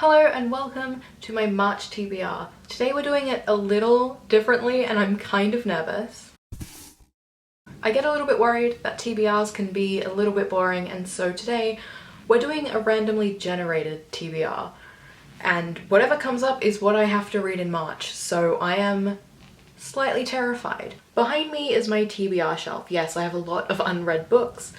Hello and welcome to my March TBR. Today we're doing it a little differently and I'm kind of nervous. I get a little bit worried that TBRs can be a little bit boring, and so today we're doing a randomly generated TBR. And whatever comes up is what I have to read in March, so I am slightly terrified. Behind me is my TBR shelf. Yes, I have a lot of unread books.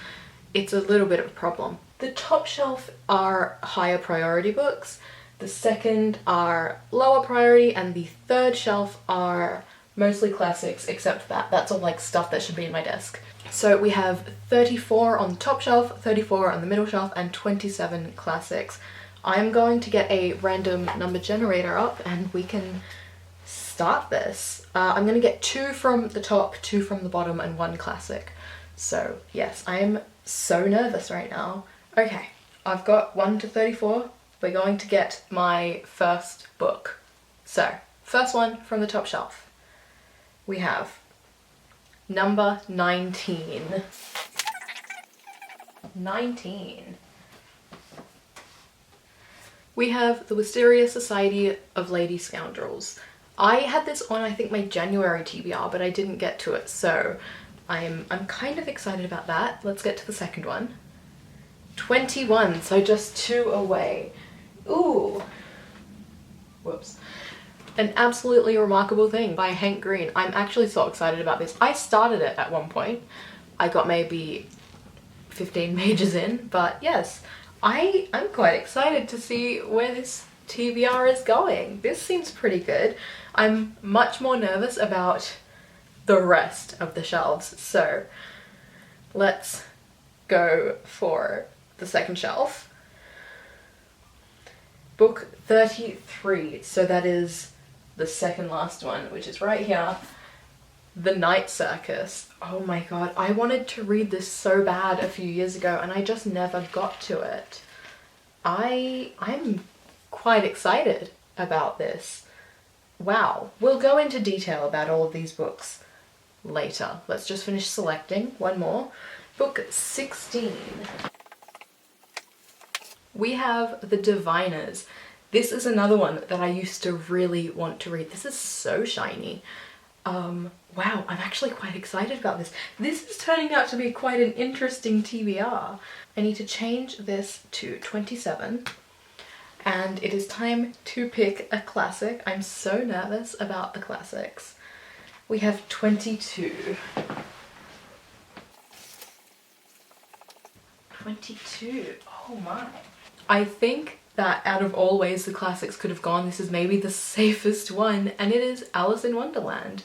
It's a little bit of a problem. The top shelf are higher priority books, the second are lower priority, and the third shelf are mostly classics, except that's all like stuff that should be in my desk. So we have 34 on the top shelf, 34 on the middle shelf, and 27 classics. I'm going to get a random number generator up and we can start this. I'm gonna get 2 from the top, 2 from the bottom, and 1 classic. So yes, I am so nervous right now. Okay, I've got 1 to 34. We're going to get my first book. So, first one from the top shelf. We have number 19. 19. We have The Wisteria Society of Lady Scoundrels. I had this on, I think, my January TBR, but I didn't get to it, so I'm kind of excited about that. Let's get to the second one. 21, so just 2 away. Ooh. Whoops. An Absolutely Remarkable Thing by Hank Green. I'm actually so excited about this. I started it at one point. I got maybe 15 pages in, but yes, I'm quite excited to see where this TBR is going. This seems pretty good. I'm much more nervous about the rest of the shelves, so let's go for the second shelf. Book 33, so that is the second last one, which is right here. The Night Circus. Oh my god, I wanted to read this so bad a few years ago and I just never got to it. I'm quite excited about this. Wow. We'll go into detail about all of these books later. Let's just finish selecting one more. Book 16. We have The Diviners. This is another one that I used to really want to read. This is so shiny. Wow, I'm actually quite excited about this. This is turning out to be quite an interesting TBR. I need to change this to 27. And it is time to pick a classic. I'm so nervous about the classics. We have 22. 22, oh my. I think that out of all ways the classics could have gone, this is maybe the safest one, and it is Alice in Wonderland.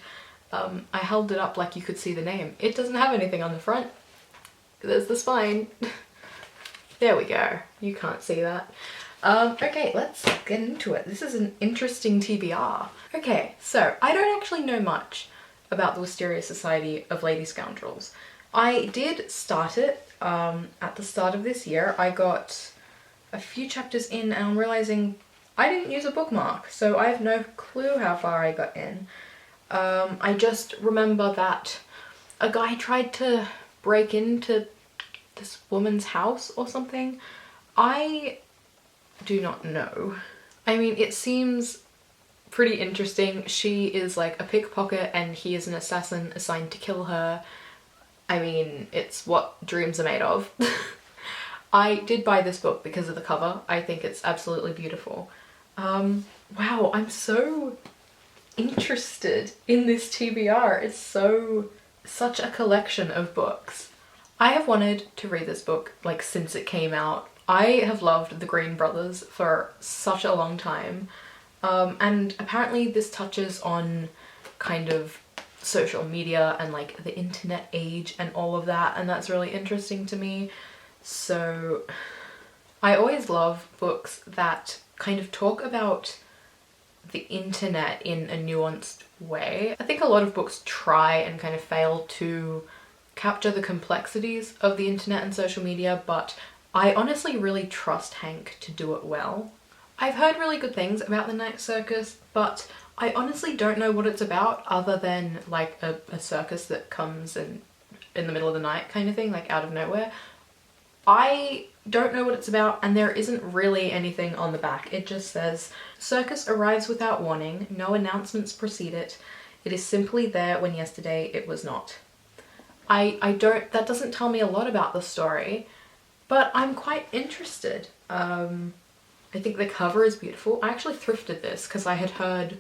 I held it up like you could see the name. It doesn't have anything on the front. There's the spine. There we go. You can't see that. Okay, let's get into it. This is an interesting TBR. Okay, so I don't actually know much about the Wisteria Society of Lady Scoundrels. I did start it at the start of this year. I got a few chapters in and I'm realizing I didn't use a bookmark, so I have no clue how far I got in. I just remember that a guy tried to break into this woman's house or something. I do not know. I mean, it seems pretty interesting. She is like a pickpocket and he is an assassin assigned to kill her. I mean, it's what dreams are made of. I did buy this book because of the cover. I think it's absolutely beautiful. Wow, I'm so interested in this TBR. It's such a collection of books. I have wanted to read this book like since it came out. I have loved the Green brothers for such a long time. And apparently this touches on kind of social media and like the internet age and all of that, and that's really interesting to me. So I always love books that kind of talk about the internet in a nuanced way. I think a lot of books try and kind of fail to capture the complexities of the internet and social media, but I honestly really trust Hank to do it well. I've heard really good things about The Night Circus, but I honestly don't know what it's about other than like a circus that comes in the middle of the night kind of thing, like out of nowhere. I don't know what it's about, and there isn't really anything on the back. It just says, circus arrives without warning, no announcements precede it. It is simply there when yesterday it was not. That doesn't tell me a lot about the story, but I'm quite interested. I think the cover is beautiful. I actually thrifted this because I had heard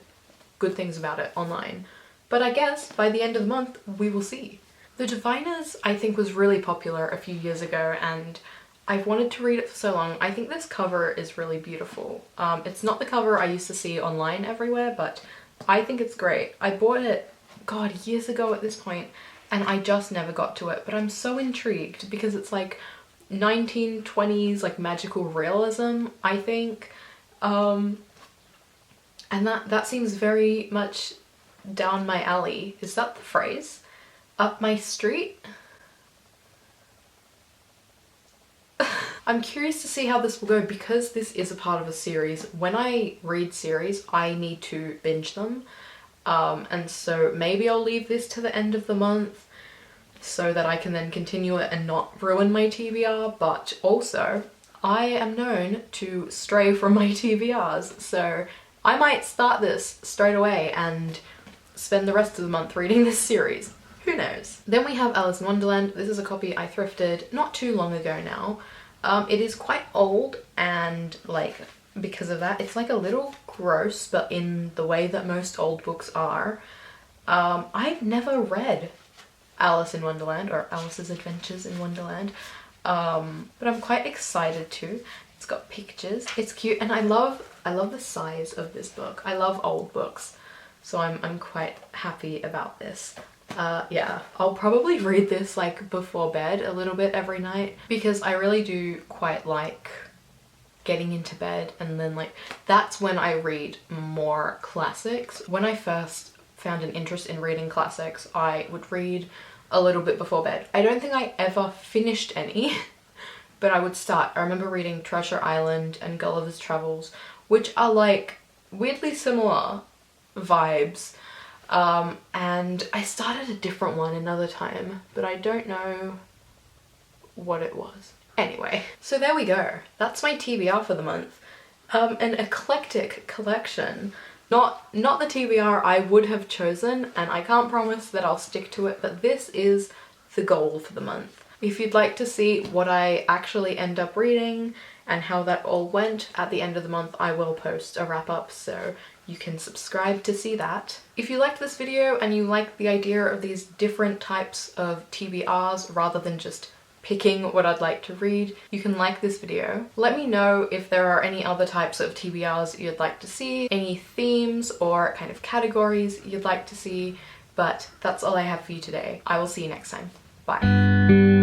good things about it online. But I guess by the end of the month, we will see. The Diviners, I think, was really popular a few years ago, and I've wanted to read it for so long. I think this cover is really beautiful. It's not the cover I used to see online everywhere, but I think it's great. I bought it, God, years ago at this point, and I just never got to it, but I'm so intrigued because it's like 1920s like magical realism, I think. And that seems very much down my alley. Is that the phrase? Up my street? I'm curious to see how this will go because this is a part of a series. When I read series, I need to binge them. And so maybe I'll leave this to the end of the month so that I can then continue it and not ruin my TBR, but also I am known to stray from my TBRs, so I might start this straight away and spend the rest of the month reading this series. Who knows? Then we have Alice in Wonderland. This is a copy I thrifted not too long ago now. It is quite old, and like because of that it's like a little gross, but in the way that most old books are. I've never read Alice in Wonderland or Alice's Adventures in Wonderland, but I'm quite excited to. It's got pictures, it's cute, and I love the size of this book. I love old books, so I'm quite happy about this. Yeah, I'll probably read this like before bed a little bit every night because I really do quite like getting into bed, and then like that's when I read more classics. When I first found an interest in reading classics, I would read a little bit before bed. I don't think I ever finished any, but I would start. I remember reading Treasure Island and Gulliver's Travels, which are like weirdly similar vibes. And I started a different one another time, but I don't know what it was. Anyway, so there we go. That's my TBR for the month. An eclectic collection. Not the TBR I would have chosen, and I can't promise that I'll stick to it, but this is the goal for the month. If you'd like to see what I actually end up reading and how that all went at the end of the month, I will post a wrap up, so you can subscribe to see that. If you liked this video and you like the idea of these different types of TBRs rather than just picking what I'd like to read, you can like this video. Let me know if there are any other types of TBRs you'd like to see, any themes or kind of categories you'd like to see, but that's all I have for you today. I will see you next time. Bye.